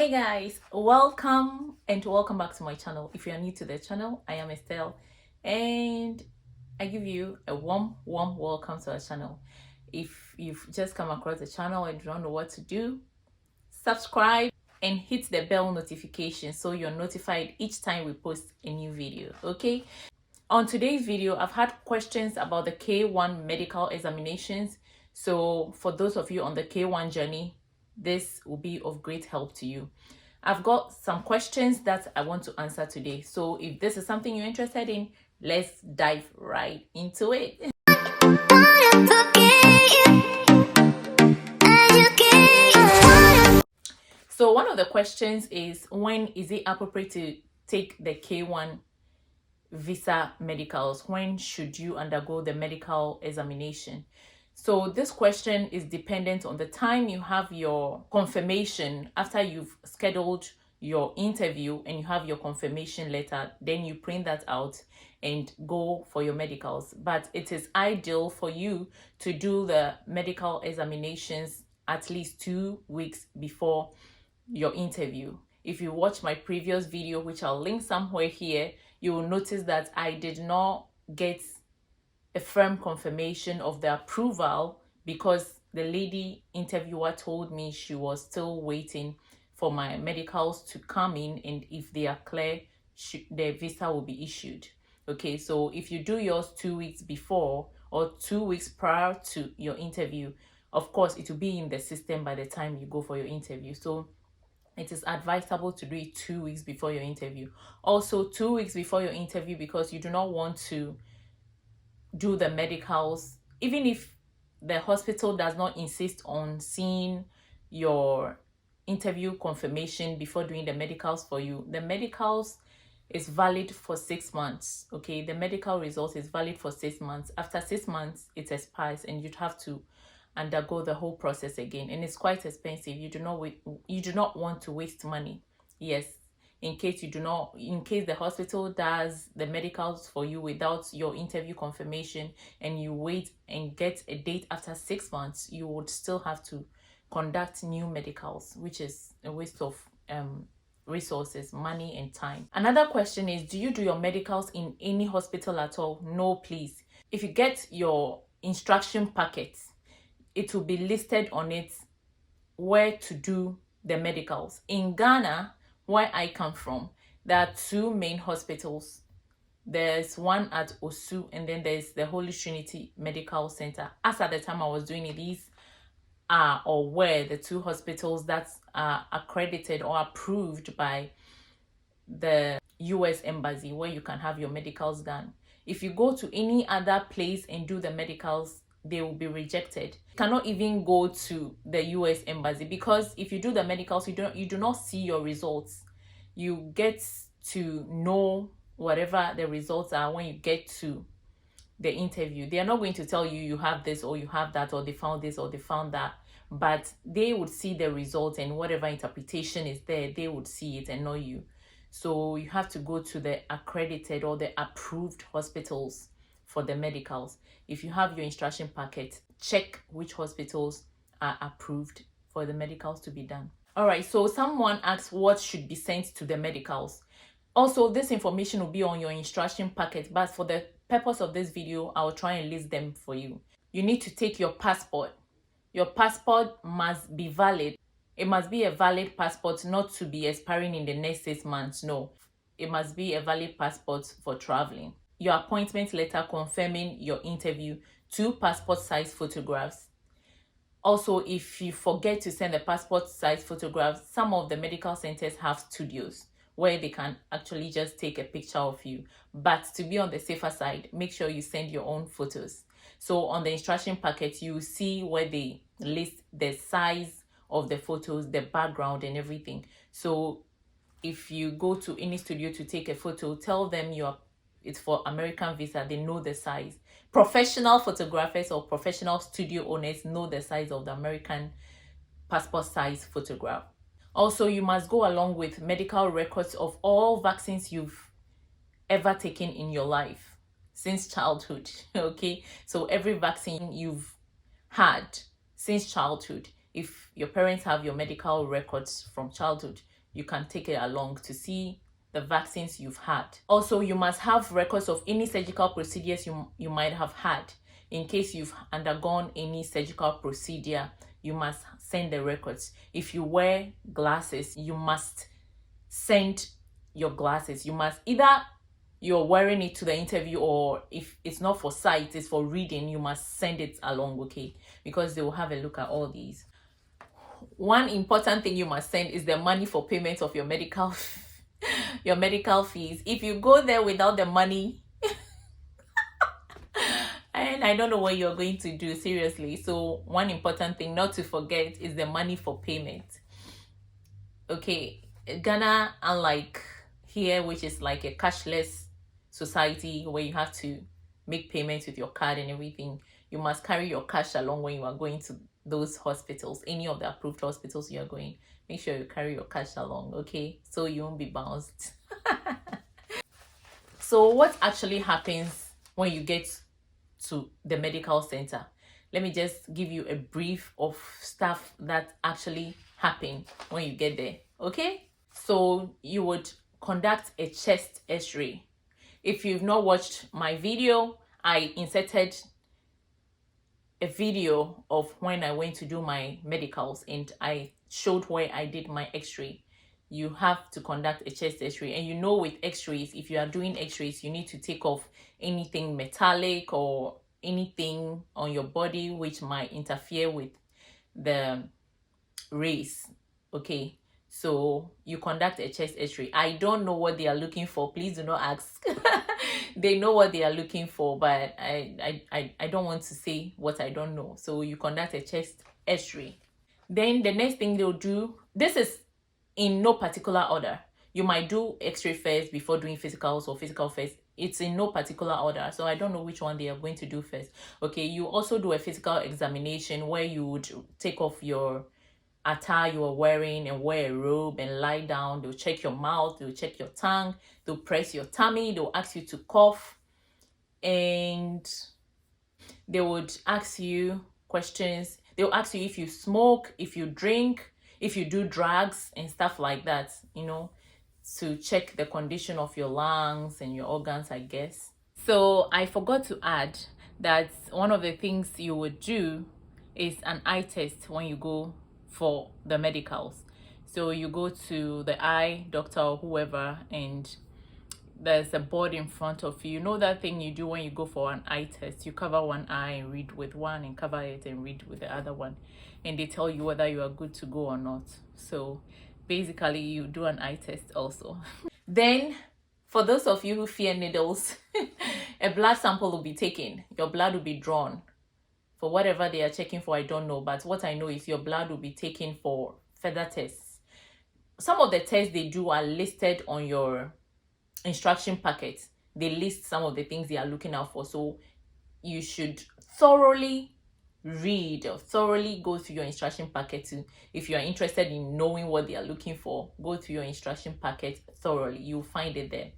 Hey guys, welcome back to my channel. If you are new to the channel, I am Estelle and I give you a warm welcome to our channel. If you've just come across the channel and don't know what to do, subscribe and hit the bell notification so you're notified each time we post a new video. Okay, on today's video I've had questions about the K1 medical examinations. So for those of you on the K1 journey, this will be of great help to you. I've got some questions that I want to answer today. So if this is something you're interested in, let's dive right into it. So one of the questions is, when is it appropriate to take the K1 visa medicals? When should you undergo the medical examination? So this question is dependent on the time you have your confirmation. After you've scheduled your interview and you have your confirmation letter, then you print that out and go for your medicals. But it is ideal for you to do the medical examinations at least 2 weeks before your interview. If you watch my previous video, which I'll link somewhere here, you will notice that I did not get a firm confirmation of the approval because the lady interviewer told me she was still waiting for my medicals to come in, and if they are clear, the visa will be issued. Okay, so if you do yours 2 weeks before or 2 weeks prior to your interview, of course it will be in the system by the time you go for your interview. So it is advisable to do it 2 weeks before your interview. Also 2 weeks before your interview, because you do not want to do the medicals, even if the hospital does not insist on seeing your interview confirmation before doing the medicals for you. The medicals is valid for 6 months. Okay, the medical result is valid for 6 months. After 6 months it expires and you'd have to undergo the whole process again, and it's quite expensive. You do not want to waste money. Yes, in case the hospital does the medicals for you without your interview confirmation and you wait and get a date after 6 months, you would still have to conduct new medicals, which is a waste of resources, money and time. Another question is, do you do your medicals in any hospital at all? No, please. If you get your instruction packet, it will be listed on it where to do the medicals. In Ghana, where I come from, there are 2 main hospitals. There's one at Osu, and then there's the Holy Trinity Medical Center. As at the time I was doing it, these are or were the 2 hospitals that are accredited or approved by the US Embassy, where you can have your medicals done. If you go to any other place and do the medicals, they will be rejected. You cannot even go to the US Embassy, because if you do the medicals, you do not see your results. You get to know whatever the results are when you get to the interview. They are not going to tell you you have this or you have that, or they found this or they found that, but they would see the results, and whatever interpretation is there, they would see it and not you. So you have to go to the accredited or the approved hospitals for the medicals. If you have your instruction packet, check which hospitals are approved for the medicals to be done. All right, so someone asked what should be sent to the medicals. Also, this information will be on your instruction packet, but for the purpose of this video, I'll try and list them for you. You need to take your passport. Your passport must be valid. It must be a valid passport, not to be expiring in the next 6 months. No, it must be a valid passport for traveling. Your appointment letter confirming your interview, 2 passport size photographs. Also, if you forget to send the passport size photographs, some of the medical centers have studios where they can actually just take a picture of you. But to be on the safer side, make sure you send your own photos. So on the instruction packet, you see where they list the size of the photos, the background and everything. So if you go to any studio to take a photo, tell them it's for American visa. They know the size. Professional photographers or professional studio owners know the size of the American passport size photograph. Also, you must go along with medical records of all vaccines you've ever taken in your life since childhood. Okay, so every vaccine you've had since childhood, if your parents have your medical records from childhood, you can take it along to see the vaccines you've had. Also, you must have records of any surgical procedures you might have had. In case you've undergone any surgical procedure, you must send the records. If you wear glasses, you must send your glasses. You must either you're wearing it to the interview, or if it's not for sight, it's for reading, you must send it along, okay? Because they will have a look at all these. One important thing you must send is the money for payment of your medical your medical fees. If you go there without the money, and I don't know what you're going to do, seriously. So one important thing not to forget is the money for payment. Okay, Ghana, unlike here, which is like a cashless society where you have to make payments with your card and everything, you must carry your cash along when you are going to those hospitals, any of the approved hospitals you are going. Make sure you carry your cash along, okay, so you won't be bounced. So what actually happens when you get to the medical center? Let me just give you a brief of stuff that actually happen when you get there, okay? So you would conduct a chest x-ray. If you've not watched my video, I inserted a video of when I went to do my medicals, and I showed where I did my x-ray. You have to conduct a chest x-ray, and you know with x-rays, if you are doing x-rays, you need to take off anything metallic or anything on your body which might interfere with the rays, okay? So you conduct a chest x-ray. I don't know what they are looking for, please do not ask. They know what they are looking for, but I don't want to say what I don't know. So you conduct a chest x-ray. Then the next thing they'll do, this is in no particular order. You might do x-ray first before doing physicals, or physical first. It's in no particular order, so I don't know which one they are going to do first. Okay, you also do a physical examination where you would take off your attire you are wearing and wear a robe and lie down. They'll check your mouth, they'll check your tongue, they'll press your tummy, they'll ask you to cough, and they would ask you questions. They'll ask you if you smoke, if you drink, if you do drugs and stuff like that, you know, to check the condition of your lungs and your organs, I guess. So I forgot to add that one of the things you would do is an eye test when you go for the medicals. So you go to the eye doctor or whoever, and there's a board in front of you. You know that thing you do when you go for an eye test? You cover one eye and read with one, and cover it and read with the other one, and they tell you whether you are good to go or not. So basically you do an eye test also. Then for those of you who fear needles, a blood sample will be taken. Your blood will be drawn for whatever they are checking for, I don't know, but what I know is your blood will be taken for further tests. Some of the tests they do are listed on your instruction packet. They list some of the things they are looking out for, so you should thoroughly read or thoroughly go through your instruction packet too. If you are interested in knowing what they are looking for, go through your instruction packet thoroughly. You'll find it there.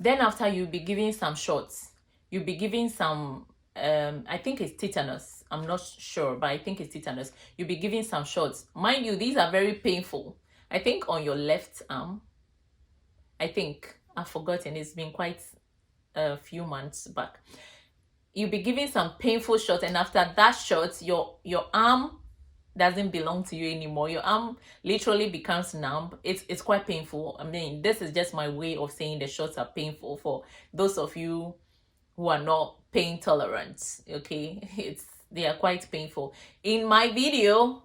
Then after, you'll be given some shots. You'll be given some I think it's tetanus. I'm not sure, but I think it's tetanus. You'll be given some shots. Mind you, these are very painful. I think on your left arm. I think I've forgotten. It's been quite a few months back. You'll be given some painful shots, and after that shot, your arm doesn't belong to you anymore. Your arm literally becomes numb. It's quite painful. I mean, this is just my way of saying the shots are painful for those of you who are not pain tolerant, okay? They are quite painful. In my video,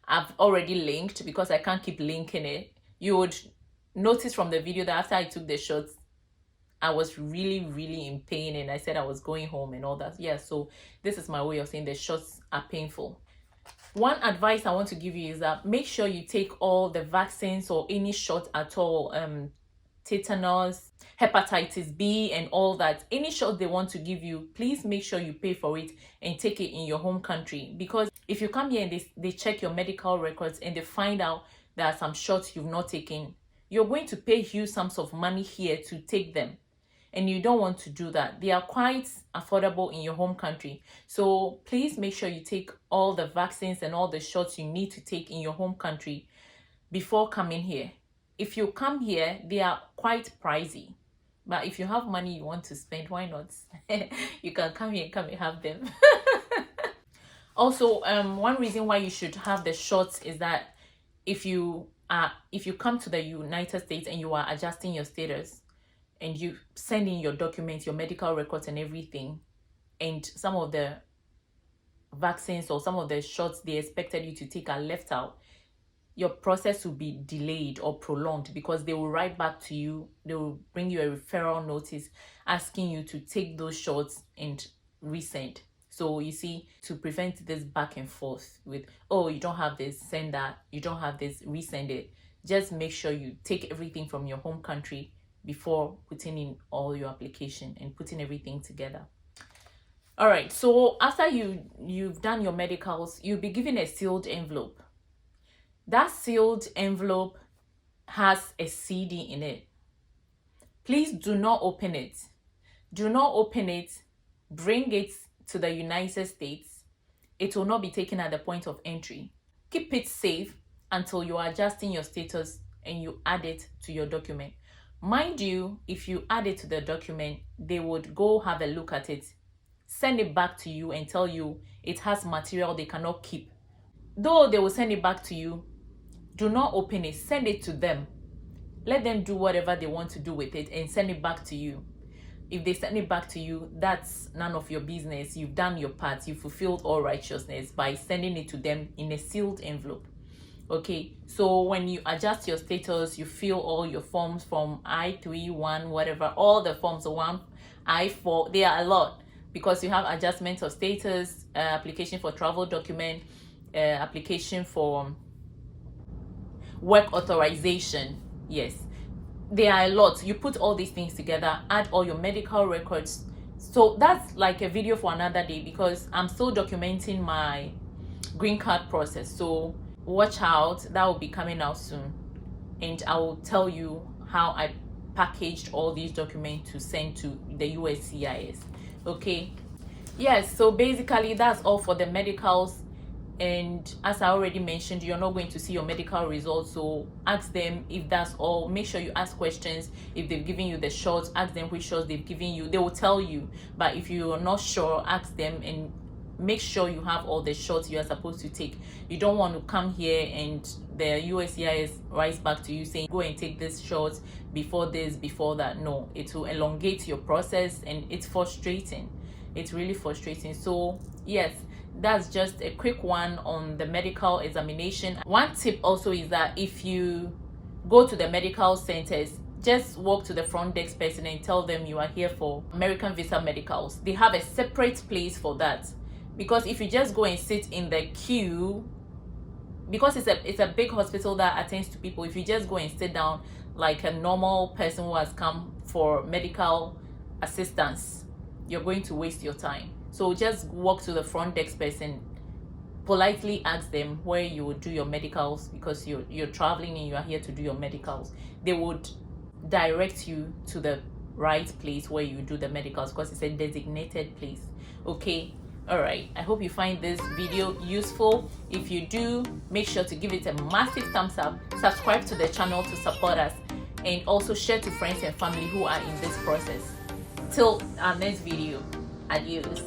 I've already linked, because I can't keep linking it. You would notice from the video that after I took the shots, I was really in pain, and I said I was going home and all that. Yeah, so this is my way of saying the shots are painful. One advice I want to give you is that make sure you take all the vaccines or any shot at all, tetanus, hepatitis B and all that. Any shot they want to give you, please make sure you pay for it and take it in your home country. Because if you come here and they check your medical records and they find out there are some shots you've not taken, you're going to pay huge sums of money here to take them. and you don't want to do that. They are quite affordable in your home country. So please make sure you take all the vaccines and all the shots you need to take in your home country before coming here. If you come here, they are quite pricey. But if you have money you want to spend, why not? You can come here and come and have them. Also, one reason why you should have the shots is that if you come to the United States and you are adjusting your status and you send in your documents, your medical records and everything, and some of the vaccines or some of the shots they expected you to take are left out, your process will be delayed or prolonged, because they will write back to you, they will bring you a referral notice asking you to take those shots and resend. So you see, to prevent this back and forth with, oh, you don't have this, send that, you don't have this, resend it, just make sure you take everything from your home country before putting in all your application and putting everything together. All right, so after you've done your medicals, you'll be given a sealed envelope. That sealed envelope has a CD in it. Please do not open it. Do not open it. Bring it to the United States. It will not be taken at the point of entry. Keep it safe until you are adjusting your status and you add it to your document. Mind you, if you add it to the document, they would go have a look at it, send it back to you and tell you it has material they cannot keep. Though they will send it back to you, do not open it. Send it to them. Let them do whatever they want to do with it and send it back to you. If they send it back to you, that's none of your business. You've done your part. You fulfilled all righteousness by sending it to them in a sealed envelope. Okay, so when you adjust your status, you fill all your forms from I-3, 1, whatever, all the forms, 1, I-4, they are a lot, because you have adjustment of status, application for travel document, application for work authorization. Yes, there are a lot. You put all these things together, add all your medical records. So that's like a video for another day, because I'm still documenting my green card process. So watch out, that will be coming out soon, and I will tell you how I packaged all these documents to send to the USCIS. Okay, yes, so basically that's all for the medicals. And as I already mentioned, you're not going to see your medical results, so ask them if that's all. Make sure you ask questions. If they've given you the shots, ask them which shots they've given you. They will tell you, but if you're not sure, ask them and make sure you have all the shots you are supposed to take. You don't want to come here and the USCIS writes back to you saying go and take this shot before this, before that. No, it will elongate your process and it's frustrating. It's really frustrating. So yes, that's just a quick one on the medical examination. One tip also is that if you go to the medical centers, just walk to the front desk person and tell them you are here for American visa medicals. They have a separate place for that, because if you just go and sit in the queue, because it's a big hospital that attends to people, if you just go and sit down like a normal person who has come for medical assistance, you're going to waste your time. So just walk to the front desk person, politely ask them where you would do your medicals, because you're traveling and you are here to do your medicals. They would direct you to the right place where you do the medicals, because it's a designated place. Okay, all right, I hope you find this video useful. If you do, make sure to give it a massive thumbs up, subscribe to the channel to support us, and also share to friends and family who are in this process. Till our next video, adios.